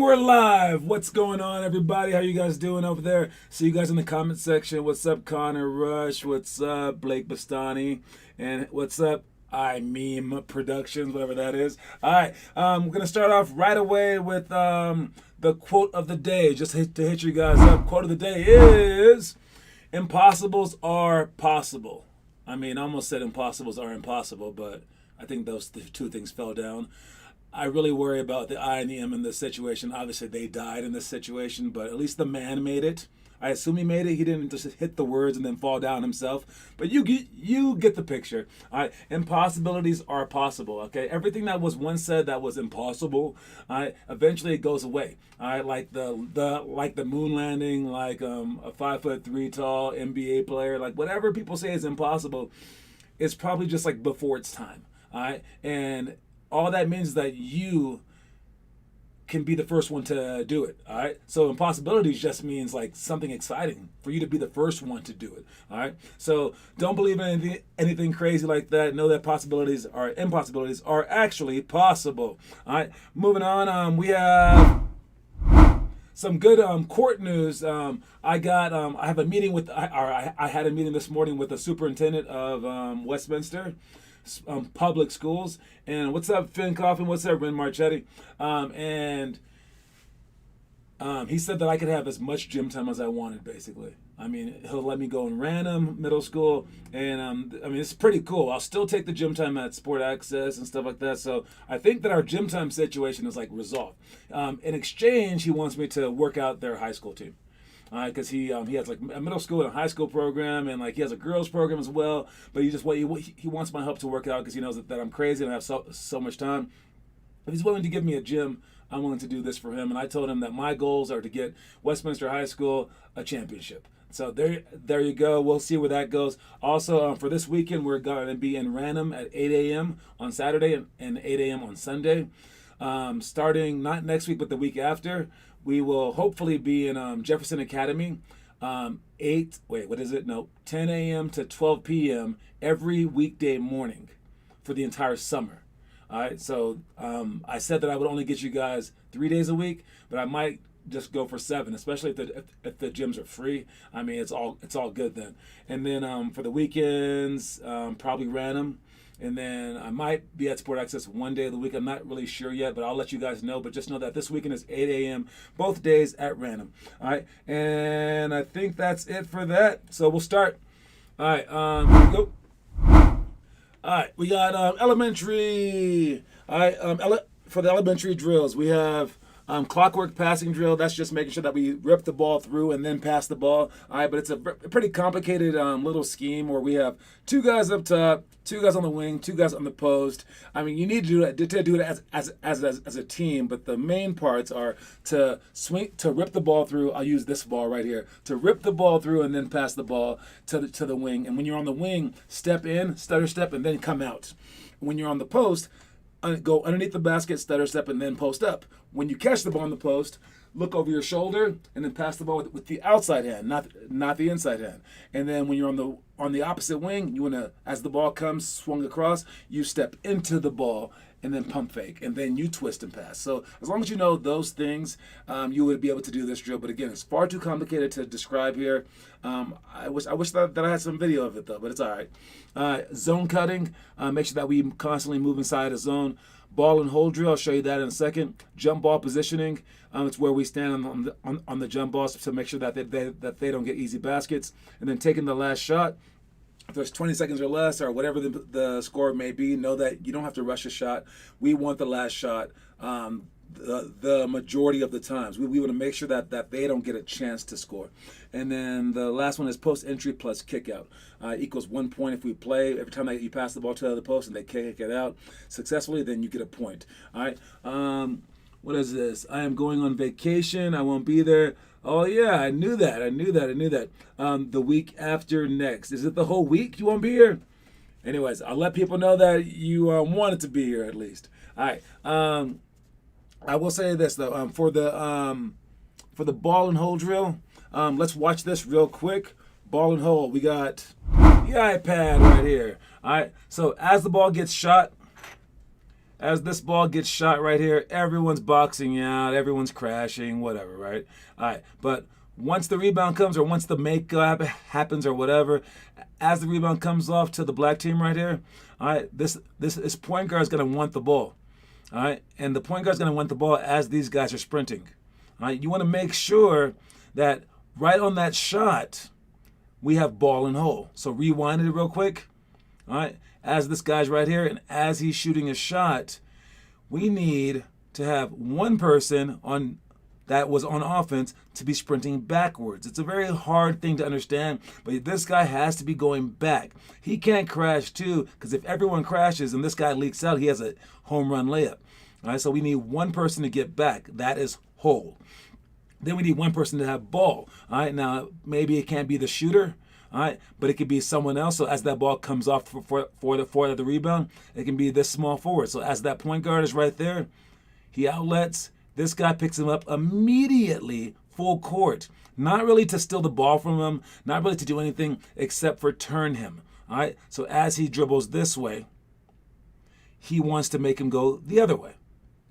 we're live. What's going on, everybody? How you guys doing over there? See you guys in the comment section. What's up, Connor Rush? What's up, Blake Bastani? And what's up, I Meme Productions, whatever that is. All right, we're gonna start off right away with the quote of the day. Just to hit you guys up. Quote of the day is: "Impossibles are possible." I mean, I almost said impossibles are impossible, but I think those two things fell down. I really worry about the I and the M in this situation. Obviously, they died in this situation, but at least the man made it. I assume he made it. He didn't just hit the words and then fall down himself. But you get the picture. All right, impossibilities are possible. Okay, everything that was once said that was impossible, all right, eventually it goes away. All right, like the moon landing, like a 5'3" tall NBA player, like whatever people say is impossible, it's probably just like before its time. All right, and all that means is that you can be the first one to do it. All right. So impossibilities just means like something exciting for you to be the first one to do it. All right. So don't believe in anything crazy like that. Know that impossibilities are actually possible. All right. Moving on. We have some good court news. I have a meeting with. I had a meeting this morning with the superintendent of Westminster public schools. And what's up, Finn Coffin? What's up, Ren Marchetti? He said that I could have as much gym time as I wanted, basically. I mean, he'll let me go in random middle school, and I mean, it's pretty cool. I'll still take the gym time at Sport Access and stuff like that. So I think that our gym time situation is like resolved. In exchange, he wants me to work out their high school team. Because he has like a middle school and a high school program, and like he has a girls program as well. But he wants my help to work out because he knows that I'm crazy and I have so much time. If he's willing to give me a gym, I'm willing to do this for him. And I told him that my goals are to get Westminster High School a championship. So there you go. We'll see where that goes. Also, for this weekend, we're going to be in Random at 8 a.m. on Saturday and 8 a.m. on Sunday. Starting not next week, but the week after, we will hopefully be in Jefferson Academy, 10 a.m. to 12 p.m. every weekday morning for the entire summer. All right, so I said that I would only get you guys 3 days a week, but I might just go for 7, especially if the gyms are free. I mean, it's all good then. And then for the weekends, probably random. And then I might be at Sport Access one day of the week. I'm not really sure yet, but I'll let you guys know. But just know that this weekend is 8 a.m. both days at random. All right, and I think that's it for that. So we'll start. All right, here we go. All right, we got elementary. All right, for the elementary drills, we have clockwork passing drill. That's just making sure that we rip the ball through and then pass the ball. All right, but it's a pretty complicated little scheme where we have 2 guys up top, 2 guys on the wing, 2 guys on the post. I mean, you need to do it as a team, but the main parts are to rip the ball through. I'll use this ball right here to rip the ball through and then pass the ball to the wing. And when you're on the wing, step in, stutter step, and then come out. When you're on the post, go underneath the basket, stutter step, and then post up. When you catch the ball on the post, look over your shoulder and then pass the ball with the outside hand, not the inside hand. And then when you're on the opposite wing, you want to, as the ball comes swung across, you step into the ball and then pump fake, and then you twist and pass. So as long as you know those things, you would be able to do this drill. But again, it's far too complicated to describe here. I wish that I had some video of it though, but it's all right. Zone cutting, make sure that we constantly move inside a zone. Ball and hold drill, I'll show you that in a second. Jump ball positioning, it's where we stand on the jump balls to make sure that they don't get easy baskets. And then taking the last shot. If there's 20 seconds or less, or whatever the score may be, know that you don't have to rush a shot. We want the last shot the majority of the times. We want to make sure that they don't get a chance to score. And then the last one is post entry plus kick out. Equals 1 point if we play. Every time that you pass the ball to the other post and they kick it out successfully, then you get a point. All right. What is this? I am going on vacation. I won't be there. Oh, yeah, I knew that. The week after next. Is it the whole week you won't be here? Anyways, I'll let people know that you wanted to be here at least. All right. I will say this, though. For the ball and hold drill, let's watch this real quick. Ball and hold. We got the iPad right here. All right. So as the ball gets shot, as this ball gets shot right here, everyone's boxing out, everyone's crashing, whatever, right? All right, but once the rebound comes, or once the make happens, or whatever, as the rebound comes off to the black team right here, all right, this point guard is going to want the ball, all right, and the point guard is going to want the ball as these guys are sprinting. All right, you want to make sure that right on that shot, we have ball and hole. So rewind it real quick. All right, as this guy's right here, and as he's shooting a shot, we need to have one person on that was on offense to be sprinting backwards. It's a very hard thing to understand, but this guy has to be going back. He can't crash too, because if everyone crashes and this guy leaks out, he has a home run layup. All right, so we need one person to get back. That is hole. Then we need one person to have ball. All right, now maybe it can't be the shooter. All right, but it could be someone else. So as that ball comes off for the rebound, it can be this small forward. So as that point guard is right there, he outlets. This guy picks him up immediately, full court. Not really to steal the ball from him, not really to do anything except for turn him. All right, so as he dribbles this way, he wants to make him go the other way.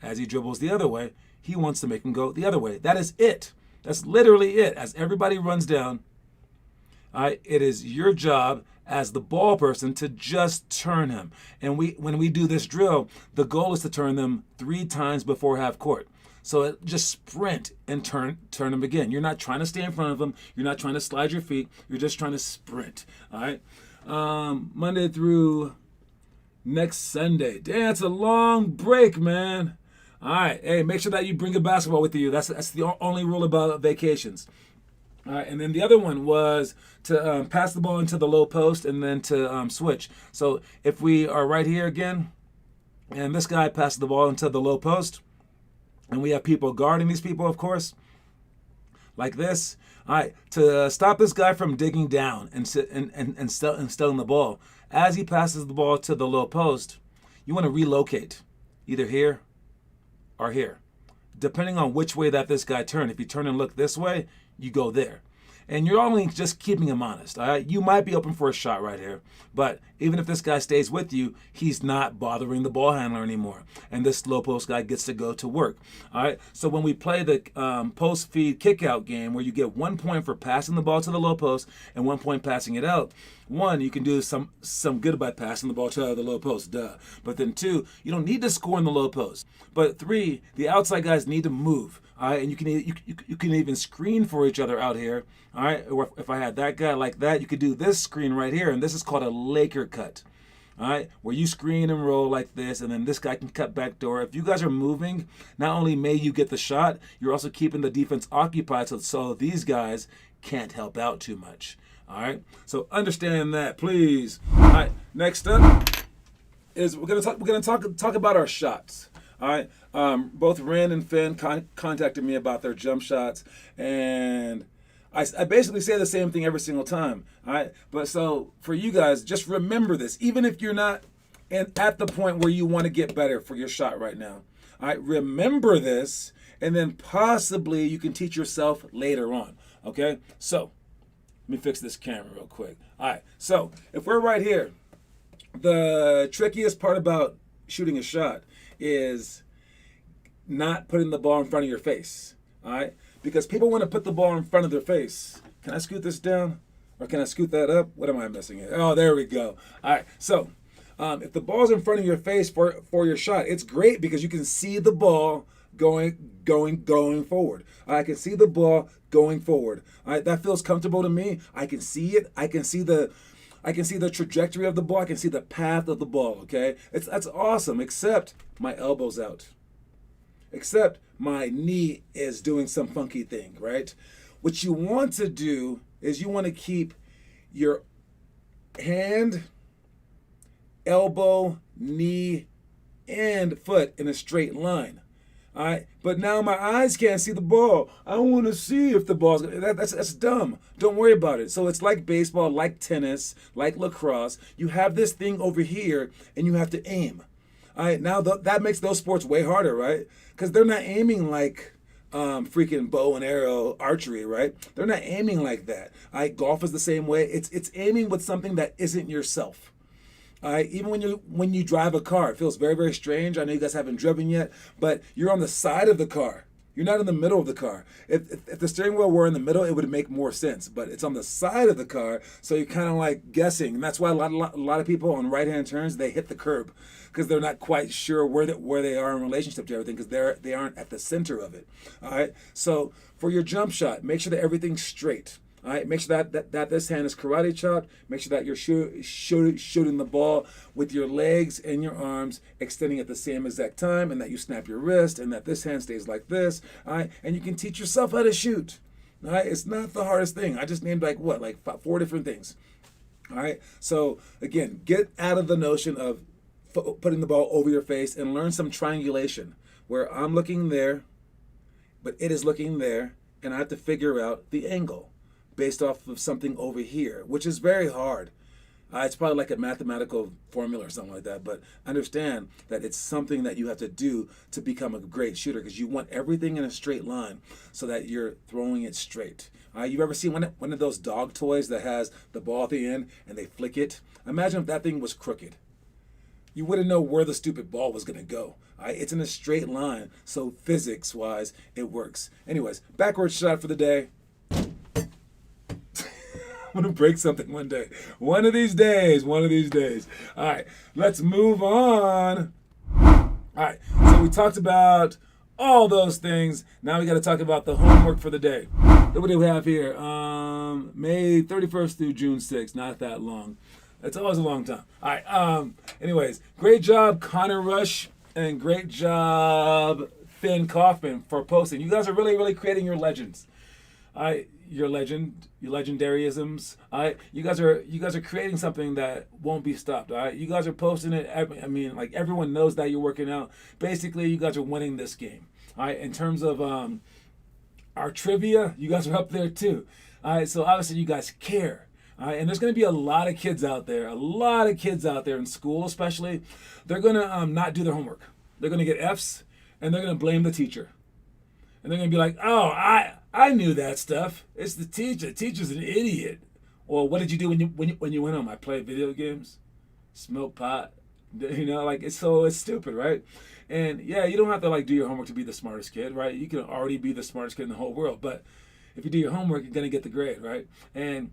As he dribbles the other way, he wants to make him go the other way. That is it. That's literally it. As everybody runs down, all right, it is your job as the ball person to just turn him. And when we do this drill, the goal is to turn them 3 times before half court. So just sprint and turn them again. You're not trying to stay in front of them. You're not trying to slide your feet. You're just trying to sprint. All right. Monday through next Sunday. Damn, it's a long break, man. All right. Hey, make sure that you bring a basketball with you. That's the only rule about vacations. All right, and then the other one was to pass the ball into the low post and then to switch. So if we are right here again, and this guy passes the ball into the low post, and we have people guarding these people, of course, like this. All right, to stop this guy from digging down and stealing the ball, as he passes the ball to the low post, you want to relocate, either here or here, depending on which way that this guy turned. If you turn and look this way, you go there. And you're only just keeping him honest, all right? You might be open for a shot right here, but even if this guy stays with you, he's not bothering the ball handler anymore. And this low post guy gets to go to work, all right? So when we play the post feed kick-out game where you get 1 point for passing the ball to the low post and 1 point passing it out, 1, you can do some good by passing the ball to the low post, duh. But then 2, you don't need to score in the low post. But 3, the outside guys need to move. All right, and you can even screen for each other out here. All right, or if I had that guy like that, you could do this screen right here, and this is called a Laker cut. All right, where you screen and roll like this, and then this guy can cut back door. If you guys are moving, not only may you get the shot, you're also keeping the defense occupied, so these guys can't help out too much. All right, so understand that, please. All right, next up is we're gonna talk about our shots. All right, both Ren and Finn contacted me about their jump shots, and I basically say the same thing every single time. All right, but so for you guys, just remember this, even if you're not at the point where you want to get better for your shot right now. All right, remember this, and then possibly you can teach yourself later on. Okay, so let me fix this camera real quick. All right, so if we're right here, the trickiest part about shooting a shot is not putting the ball in front of your face, all right? Because people want to put the ball in front of their face. Can I scoot this down? Or can I scoot that up? What am I missing here? Oh, there we go. All right, so if the ball's in front of your face for your shot, it's great because you can see the ball going forward. I can see the ball going forward. All right, that feels comfortable to me. I can see it. I can see the trajectory of the ball. I can see the path of the ball, okay? That's awesome, except my elbow's out. Except my knee is doing some funky thing, right? What you want to do is you want to keep your hand, elbow, knee, and foot in a straight line. All right, but now my eyes can't see the ball. I want to see if the ball's that's dumb. Don't worry about it. So it's like baseball, like tennis, like lacrosse. You have this thing over here, and you have to aim. All right, now that makes those sports way harder, right? Because they're not aiming like freaking bow and arrow archery, right? They're not aiming like that. All right, golf is the same way. It's aiming with something that isn't yourself. All right, even when you drive a car, it feels very, very strange. I know you guys haven't driven yet, but you're on the side of the car. You're not in the middle of the car. If the steering wheel were in the middle, it would make more sense. But it's on the side of the car, so you're kind of like guessing. And that's why a lot of people on right-hand turns, they hit the curb because they're not quite sure where they are in relationship to everything because they aren't at the center of it. All right. So for your jump shot, make sure that everything's straight. All right, make sure that this hand is karate chopped. Make sure that you're shooting the ball with your legs and your arms extending at the same exact time, and that you snap your wrist, and that this hand stays like this. All right, and you can teach yourself how to shoot. All right, it's not the hardest thing. I just named like 4 different things. All right, so again, get out of the notion of putting the ball over your face and learn some triangulation where I'm looking there, but it is looking there, and I have to figure out the angle based off of something over here, which is very hard. It's probably like a mathematical formula or something like that, but understand that it's something that you have to do to become a great shooter because you want everything in a straight line so that you're throwing it straight. You've ever seen one of those dog toys that has the ball at the end and they flick it? Imagine if that thing was crooked. You wouldn't know where the stupid ball was going to go. It's in a straight line, so physics-wise, it works. Anyways, backwards shot for the day. I'm going to break something one day. One of these days. All right, let's move on. All right, so we talked about all those things. Now we got to talk about the homework for the day. What do we have here? May 31st through June 6th. Not that long. It's always a long time. All right, anyways, great job, Connor Rush, and great job, Finn Kaufman, for posting. You guys are really, really creating your legends. Your legendaryisms. You guys are creating something that won't be stopped. All right, you guys are posting it. I mean, like everyone knows that you're working out. Basically, you guys are winning this game. All right, in terms of our trivia, you guys are up there too. All right, so obviously you guys care. All right, and there's going to be a lot of kids out there in school, especially. They're going to not do their homework. They're going to get Fs, and they're going to blame the teacher. And they're going to be like, oh, I knew that stuff. It's the teacher. The teacher's an idiot. Or what did you do when you went home? I played video games, smoked pot. You know, like it's stupid, right? And yeah, you don't have to like do your homework to be the smartest kid, right? You can already be the smartest kid in the whole world. But if you do your homework, you're going to get the grade, right? And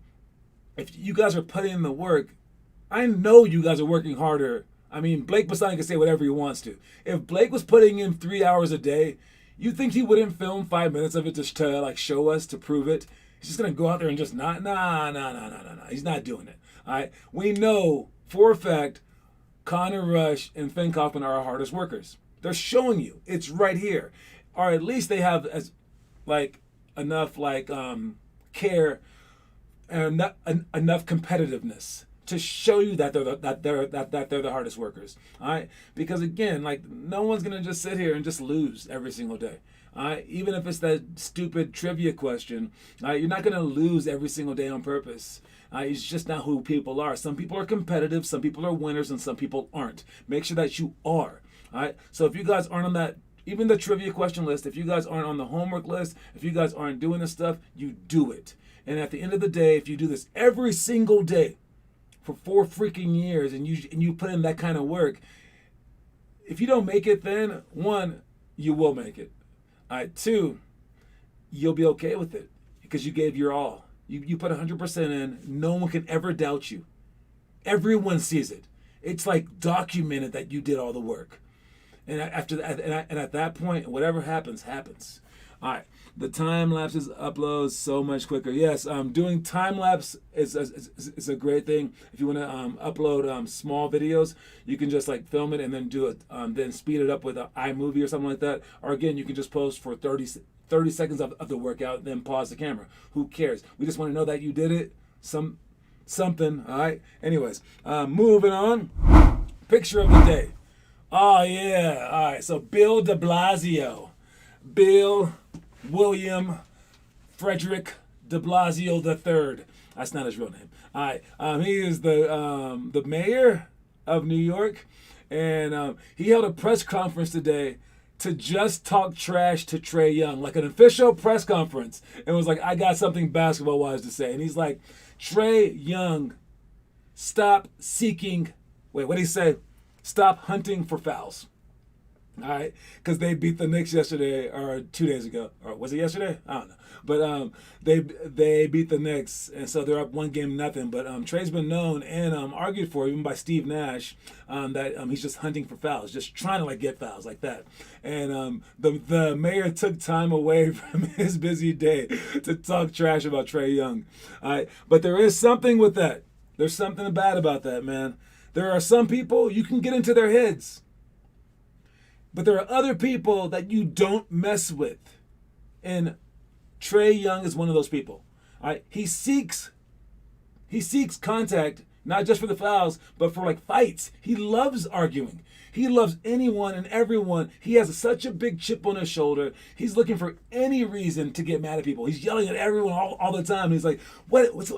if you guys are putting in the work, I know you guys are working harder. I mean, Blake Basani can say whatever he wants to. If Blake was putting in 3 hours a day, you think he wouldn't film 5 minutes of it just to like show us, to prove it? He's just gonna go out there and just nah. He's not doing it. All right. We know for a fact Connor Rush and Finn Kaufman are our hardest workers. They're showing you. It's right here. Or at least they have enough care and enough competitiveness to show you that they're the hardest workers. All right, because again, like no one's gonna just sit here and just lose every single day. All right, even if it's that stupid trivia question, you're not gonna lose every single day on purpose. It's just not who people are. Some people are competitive, some people are winners, and some people aren't. Make sure that you are. All right, so if you guys aren't on that, even the trivia question list, if you guys aren't on the homework list, if you guys aren't doing this stuff, you do it. And at the end of the day, if you do this every single day for 4 freaking years and you put in that kind of work, if you don't make it, then 1, you will make it. All right, 2, you'll be okay with it because you gave your all. You put 100% in. No one can ever doubt you. Everyone sees it. It's like documented that you did all the work. And after that, and at that point, whatever happens, happens. All right, the time lapses uploads so much quicker. Yes, doing time lapse is a great thing. If you want to upload small videos, you can just like film it and then do it, then speed it up with an iMovie or something like that. Or again, you can just post for 30 seconds of the workout, and then pause the camera. Who cares? We just want to know that you did it. Something. All right. Anyways, moving on. Picture of the day. Oh yeah. All right. So Bill de Blasio. Bill William Frederick de Blasio III. That's not his real name. All right. He is the mayor of New York, and he held a press conference today to just talk trash to Trae Young, like an official press conference, and was like, I got something basketball-wise to say. And he's like, Trae Young, stop seeking Wait, what did he say? Stop hunting for fouls. All right, because they beat the Knicks yesterday or 2 days ago, or was it yesterday? I don't know. But they beat the Knicks, and so they're up 1-0. But Trey's been known and argued for, even by Steve Nash, that he's just hunting for fouls, just trying to like get fouls like that. And the mayor took time away from his busy day to talk trash about Trey Young. All right, but there is something with that. There's something bad about that, man. There are some people you can get into their heads. But there are other people that you don't mess with. And Trey Young is one of those people. All right? He seeks contact, not just for the fouls, but for like fights. He loves arguing. He loves anyone and everyone. He has such a big chip on his shoulder. He's looking for any reason to get mad at people. He's yelling at everyone all the time. He's like, what's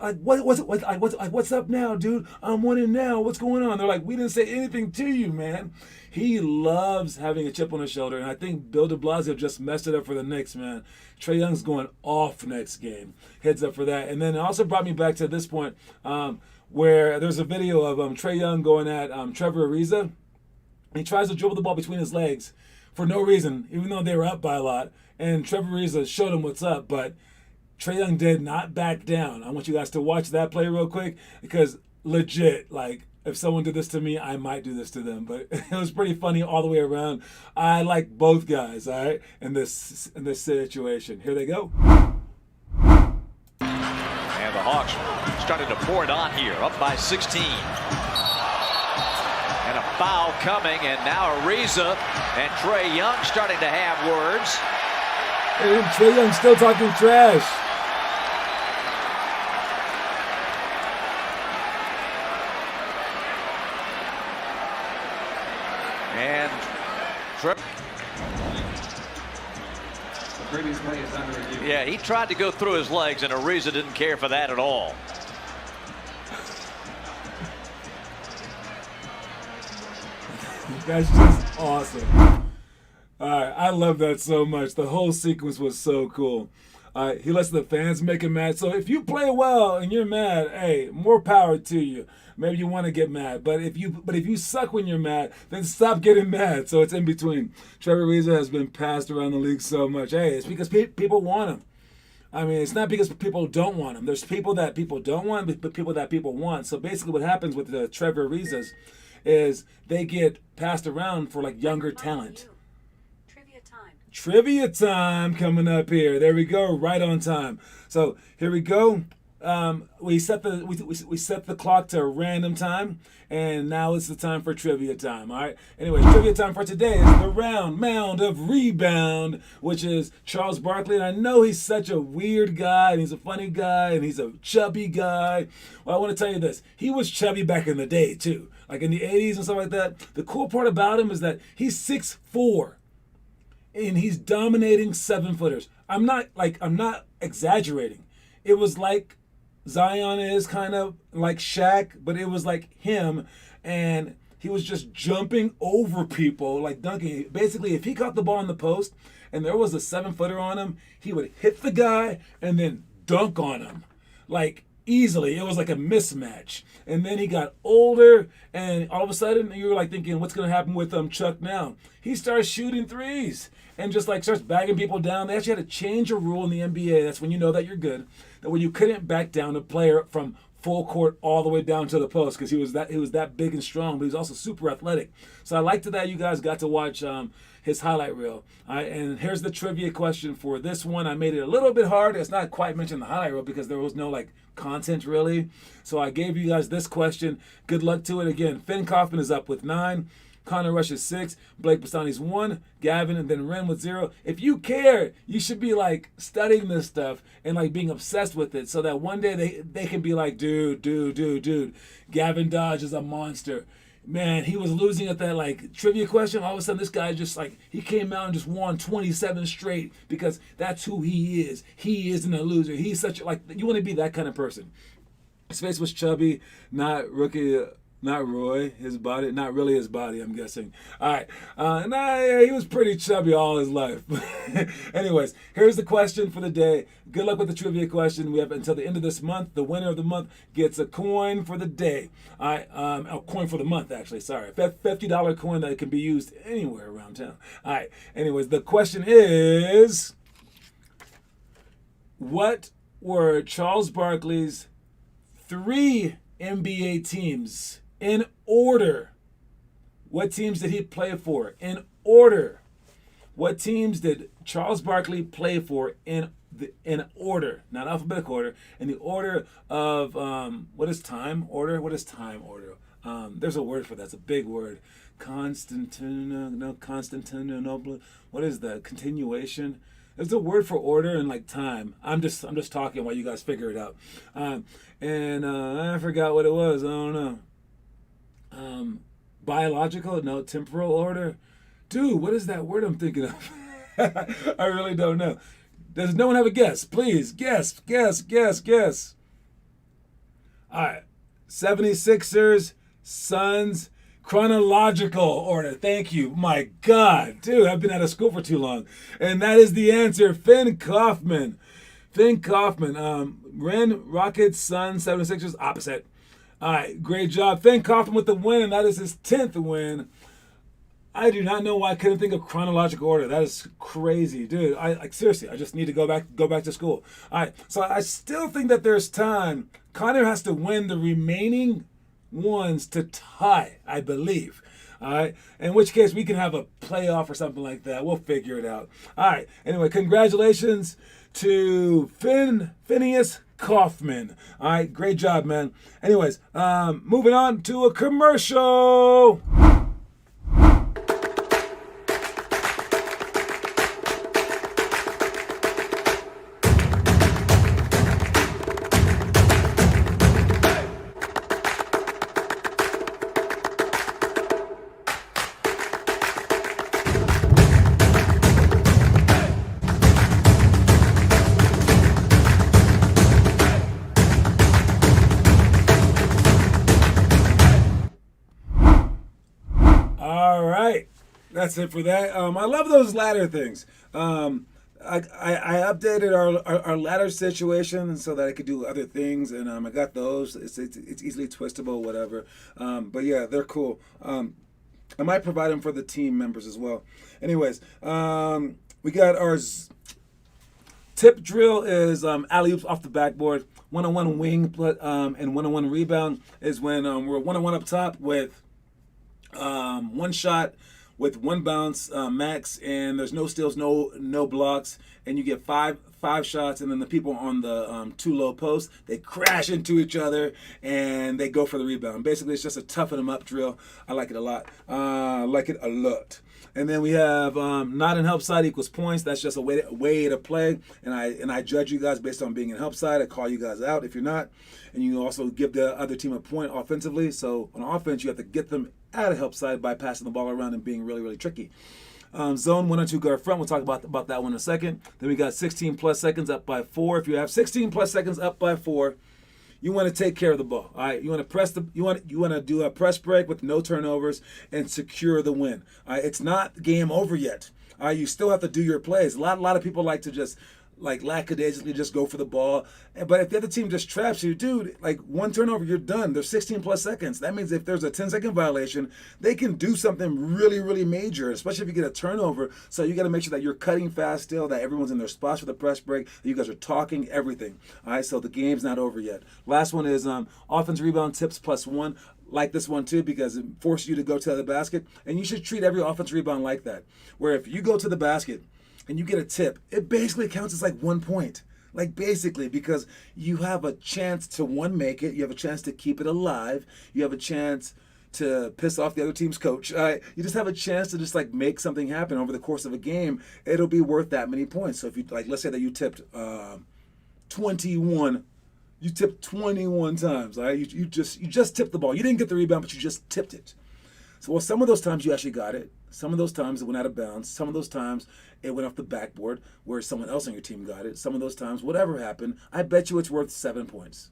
up now, dude? I'm winning now. What's going on? They're like, we didn't say anything to you, man. He loves having a chip on his shoulder, and I think Bill de Blasio just messed it up for the Knicks, man. Trey Young's going off next game. Heads up for that. And then it also brought me back to this point where there's a video of Trey Young going at Trevor Ariza. He tries to dribble the ball between his legs for no reason, even though they were up by a lot. And Trevor Ariza showed him what's up, but Trey Young did not back down. I want you guys to watch that play real quick because legit, like, if someone did this to me, I might do this to them. But it was pretty funny all the way around. I like both guys, all right, in this situation. Here they go. And the Hawks started to pour it on here, up by 16. And a foul coming, and now Ariza and Trey Young starting to have words. And Trey Young still talking trash. And the previous play is under review. yeah, he tried to go through his legs, and Ariza didn't care for that at all. That's just awesome. All right, I love that so much. The whole sequence was so cool. He lets the fans make him mad. So if you play well and you're mad, hey, more power to you. Maybe you want to get mad, but if you suck when you're mad, then stop getting mad. So it's in between. Trevor Ariza has been passed around the league so much. Hey, it's because people want him. I mean, it's not because people don't want him. There's people that people don't want, but people that people want. So basically, what happens with the Trevor Arizas is they get passed around for like younger talent. Trivia time coming up here. There we go, right on time. So here we go. We set the clock to random time, and now it's the time for trivia time. All right. Anyway, trivia time for today is the mound of rebound, which is Charles Barkley. And I know he's such a weird guy, and he's a funny guy, and he's a chubby guy. Well, I want to tell you this: he was chubby back in the day too, like in the '80s and stuff like that. The cool part about him is that he's 6'4". And he's dominating 7-footers. I'm not exaggerating. It was like Zion is kind of like Shaq, but it was like him, and he was just jumping over people, like dunking. Basically, if he caught the ball in the post and there was a 7-footer on him, he would hit the guy and then dunk on him, like easily. It was like a mismatch. And then he got older, and all of a sudden you were like thinking, what's going to happen with Chuck now? He starts shooting threes and just like starts bagging people down. They actually had to change a rule in the NBA. That's when you know that you're good. That when you couldn't back down a player from full court all the way down to the post, because he was that big and strong, but he was also super athletic. So I liked that you guys got to watch his highlight reel. All right, and here's the trivia question for this one. I made it a little bit hard. It's not quite mentioned in the highlight reel because there was no like content really. So I gave you guys this question. Good luck to it. Again, Finn Kaufman is up with 9. Connor Rush is 6, Blake Bastani's 1, Gavin and then Ren with 0. If you care, you should be like studying this stuff and like being obsessed with it so that one day they can be like, dude, Gavin Dodge is a monster. Man, he was losing at that like trivia question. All of a sudden this guy just like, he came out and just won 27 straight because that's who he is. He isn't a loser. He's such like, you want to be that kind of person. His face was chubby, not rookie Not Roy, his body. Not really his body, I'm guessing. All right. Yeah, he was pretty chubby all his life. Anyways, here's the question for the day. Good luck with the trivia question. We have until the end of this month. The winner of the month gets a coin for the day. All right. A coin for the month, actually. Sorry. $50 coin that can be used anywhere around town. All right. Anyways, the question is, what were Charles Barkley's 3 NBA teams in order? What teams did he play for in order? What teams did Charles Barkley play for in order, not alphabetical order, in the order of what is time order? What is time order? There's a word for that. It's a big word. Constantinople. What is that? Continuation. There's a word for order and like time. I'm just talking while you guys figure it out. I forgot what it was. I don't know. Biological? No. Temporal order? Dude, what is that word I'm thinking of? I really don't know. Does no one have a guess? Please, guess. All right. 76ers, Suns, chronological order. Thank you. My God. Dude, I've been out of school for too long. And that is the answer. Finn Kaufman. Ren, Rockets, Suns, 76ers, opposite. All right, great job. Finn Kaufman with the win, and that is his 10th win. I do not know why I couldn't think of chronological order. That is crazy, dude. Seriously, I just need to go back to school. All right, so I still think that there's time. Connor has to win the remaining ones to tie, I believe. All right, in which case we can have a playoff or something like that. We'll figure it out. All right, anyway, congratulations to Phineas Kaufman. All right, great job, man. Anyways, moving on to a commercial. That's it for that. I love those ladder things. I updated our ladder situation so that I could do other things, and I got those. It's easily twistable, whatever. But yeah, they're cool. I might provide them for the team members as well. Anyways, we got our tip drill is alley-oops off the backboard. One-on-one wing and one-on-one rebound is when we're one-on-one up top with one shot with one bounce max, and there's no steals, no blocks, and you get five shots, and then the people on the two low posts, they crash into each other and they go for the rebound. Basically, it's just a toughen them up drill. I like it a lot. And then we have not in help side equals points. That's just a way to play. And I judge you guys based on being in help side. I call you guys out if you're not. And you also give the other team a point offensively. So on offense, you have to get them out of help side by passing the ball around and being really, really tricky. Zone 1 and 2 guard front. We'll talk about that one in a second. Then we got 16 plus seconds up by 4. If you have 16 plus seconds up by 4, you want to take care of the ball. All right, you want to do a press break with no turnovers and secure the win. All right, it's not game over yet. All right, you still have to do your plays. A lot of people like to just lackadaisically just go for the ball. But if the other team just traps you, dude, like one turnover, you're done. There's 16 plus seconds. That means if there's a 10-second violation, they can do something really, really major, especially if you get a turnover. So you got to make sure that you're cutting fast still, that everyone's in their spots for the press break, that you guys are talking, everything. All right, so the game's not over yet. Last one is offense rebound tips +1. Like this one too, because it forces you to go to the basket. And you should treat every offense rebound like that, where if you go to the basket and you get a tip, it basically counts as like 1 point. Like basically, because you have a chance to make it, you have a chance to keep it alive, you have a chance to piss off the other team's coach. You just have a chance to just make something happen over the course of a game. It'll be worth that many points. So if you let's say that you tipped 21. You tipped 21 times. All right, you just tipped the ball. You didn't get the rebound, but you just tipped it. So some of those times you actually got it. Some of those times it went out of bounds. Some of those times it went off the backboard where someone else on your team got it. Some of those times, whatever happened, I bet you it's worth 7 points.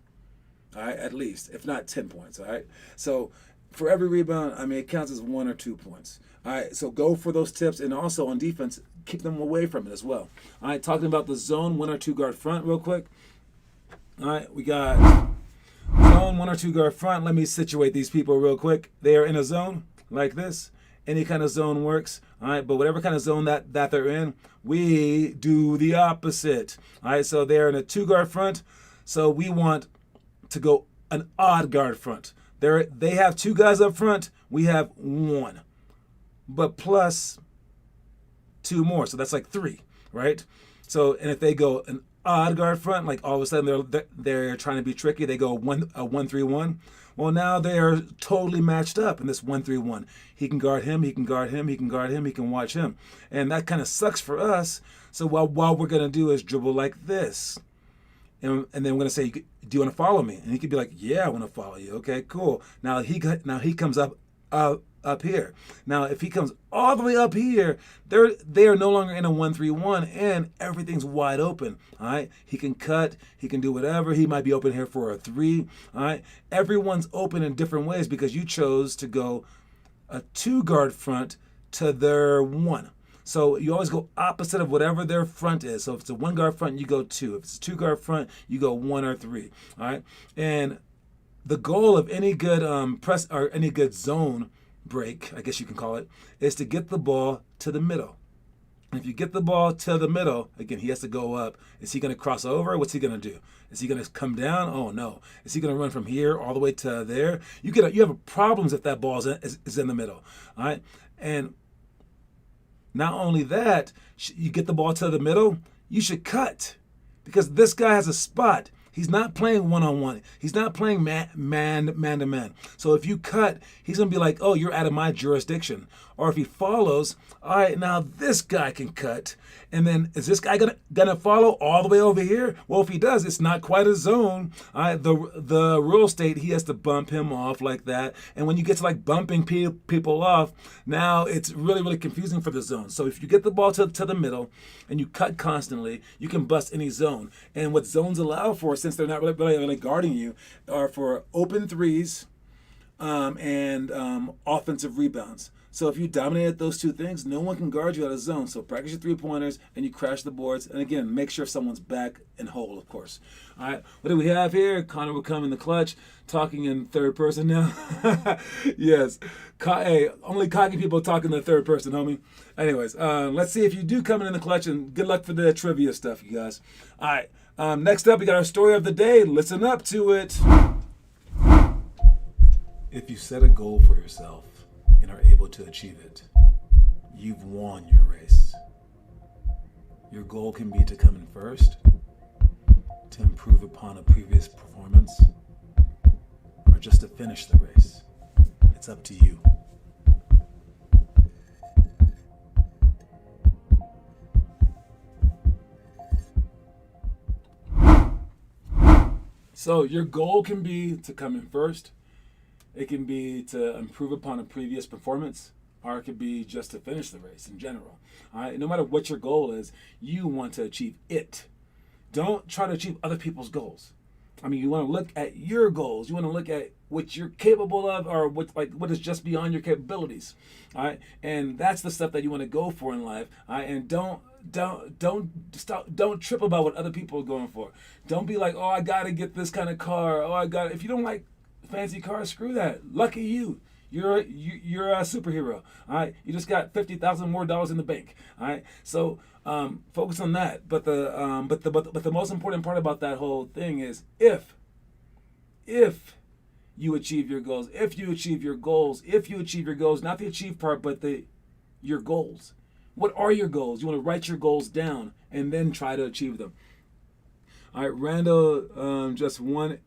All right, at least, if not 10 points. All right, so for every rebound, I mean, it counts as 1 or 2 points. All right, so go for those tips, and also on defense, keep them away from it as well. All right, talking about the zone 1 or 2 guard front real quick. All right, we got zone 1 or 2 guard front. Let me situate these people real quick. They are in a zone like this. Any kind of zone works. All right, but whatever kind of zone that they're in, we do the opposite. All right, so they're in a 2 guard front, so we want to go an odd guard front. They have 2 guys up front, we have 1, but plus 2 more, so that's like 3, right? So, and if they go an odd guard front, like all of a sudden they're trying to be tricky, they go a 1-3-1. Well, now they are totally matched up in this 1-3-1. He can guard him, he can guard him, he can guard him, he can watch him. And that kind of sucks for us. So what we're going to do is dribble like this. And then we're going to say, do you want to follow me? And he could be like, yeah, I want to follow you. Okay, cool. Now he comes up here. Now, if he comes all the way up here, they are no longer in a 1-3-1, and everything's wide open. All right, he can cut, he can do whatever. He might be open here for a 3. All right, everyone's open in different ways because you chose to go a 2 guard front to their 1. So you always go opposite of whatever their front is. So if it's a 1 guard front, you go 2. If it's a 2 guard front, you go 1 or 3. All right, and the goal of any good press or any good zone break, I guess you can call it, is to get the ball to the middle. And if you get the ball to the middle, again, he has to go up. Is he going to cross over? What's he going to do? Is he going to come down? Oh, no. Is he going to run from here all the way to there? You have problems if that ball is in the middle. All right? And not only that, you get the ball to the middle, you should cut because this guy has a spot. He's not playing one-on-one. He's not playing man-to-man. So if you cut, he's going to be like, oh, you're out of my jurisdiction. Or if he follows, all right, now this guy can cut. And then is this guy gonna follow all the way over here? Well, if he does, it's not quite a zone. All right, the real estate, he has to bump him off like that. And when you get to like bumping people off, now it's really, really confusing for the zone. So if you get the ball to the middle and you cut constantly, you can bust any zone. And what zones allow for, since they're not really guarding you, are for open threes and offensive rebounds. So if you dominate those 2 things, no one can guard you out of zone. So practice your 3-pointers and you crash the boards. And again, make sure someone's back and whole, of course. All right, what do we have here? Connor will come in the clutch, talking in third person now. Yes, hey, only cocky people talk in the third person, homie. Anyways, let's see if you do come in the clutch, and good luck for the trivia stuff, you guys. All right, next up, we got our story of the day. Listen up to it. If you set a goal for yourself and are able to achieve it, you've won your race. Your goal can be to come in first, to improve upon a previous performance, or just to finish the race. It's up to you. So your goal can be to come in first. It can be to improve upon a previous performance, or it could be just to finish the race in general. All right, no matter what your goal is, you want to achieve it. Don't try to achieve other people's goals. I mean, you want to look at your goals. You want to look at what you're capable of, or what is just beyond your capabilities. All right, and that's the stuff that you want to go for in life. All right, and don't trip about what other people are going for. Don't be like, oh, I got to get this kind of car. Oh, if you don't like fancy cars, screw that. Lucky you. You're a superhero. All right, you just got $50,000 more in the bank. All right, so focus on that. But the most important part about that whole thing is if you achieve your goals, not the achieve part, but your goals. What are your goals? You want to write your goals down and then try to achieve them. All right, Randall just won.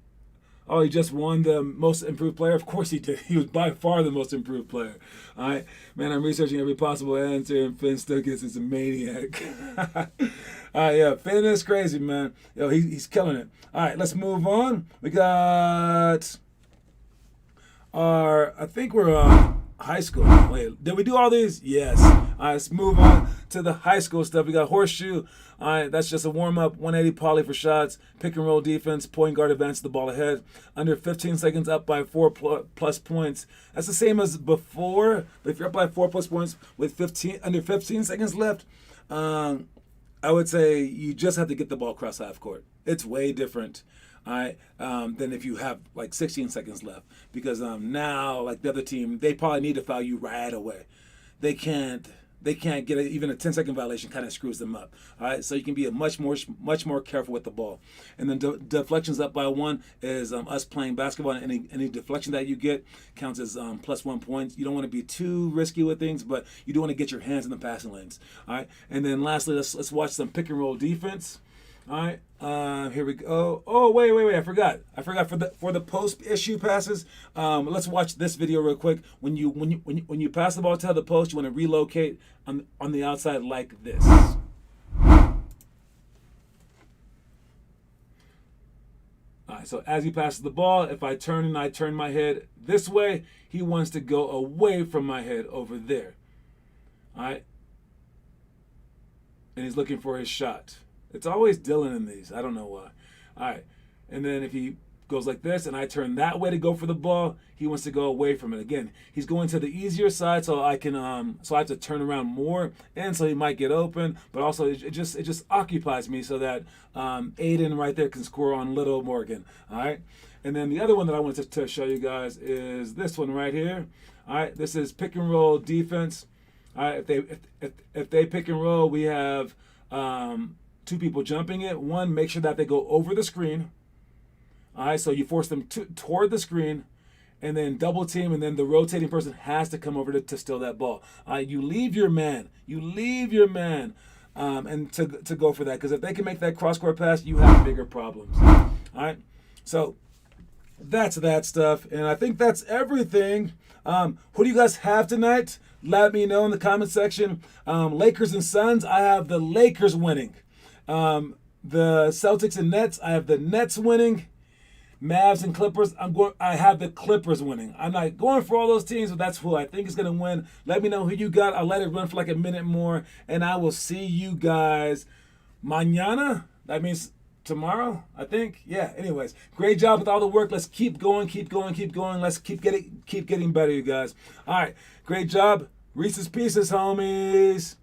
Oh, he just won the most improved player? Of course he did. He was by far the most improved player. All right. Man, I'm researching every possible answer, and Finn still gets is a maniac. All right, yeah. Finn is crazy, man. Yo, he's killing it. All right, let's move on. We got I think we're high school. Wait, did we do all these? Yes. All right, let's move on to the high school stuff. We got horseshoe. All right, that's just a warm-up, 180 poly for shots, pick and roll defense, point guard advance the ball ahead. Under 15 seconds, up by 4+ points. That's the same as before, but if you're up by 4+ points with under 15 seconds left, I would say you just have to get the ball across half court. It's way different. All right, than if you have like 16 seconds left, because now, like the other team, they probably need to foul you right away. They can't get even a 10-second violation. Kind of screws them up. All right, so you can be much more careful with the ball. And then deflections up by 1 is us playing basketball. And any deflection that you get counts as +1 points. You don't want to be too risky with things, but you do want to get your hands in the passing lanes. All right, and then lastly, let's watch some pick and roll defense. All right, here we go. Oh, wait! I forgot for the post issue passes. Let's watch this video real quick. When you pass the ball to the post, you want to relocate on the outside like this. All right, so as he passes the ball, if I turn my head this way, he wants to go away from my head over there. All right, and he's looking for his shot. It's always Dylan in these. I don't know why. All right. And then if he goes like this and I turn that way to go for the ball, he wants to go away from it. Again, he's going to the easier side, so I can so I have to turn around more, and so he might get open, but also it just occupies me so that Aiden right there can score on Little Morgan. All right. And then the other one that I wanted to show you guys is this one right here. All right. This is pick and roll defense. All right. If they pick and roll, we have 2 people jumping it. One, make sure that they go over the screen. All right, so you force them toward the screen, and then double team, and then the rotating person has to come over to steal that ball. All right, you leave your man, and to go for that, because if they can make that cross-court pass, you have bigger problems. All right, so that's that stuff, and I think that's everything. Who do you guys have tonight? Let me know in the comment section. Lakers and Suns, I have the Lakers winning. The Celtics and Nets, I have the Nets winning. Mavs and Clippers, I have the Clippers winning. I'm not going for all those teams, but that's who I think is going to win. Let me know who you got. I'll let it run for like a minute more, and I will see you guys mañana. That means tomorrow, I think. Yeah, anyways, great job with all the work. Let's keep going. Let's keep getting better, you guys. All right, great job. Reese's Pieces, homies.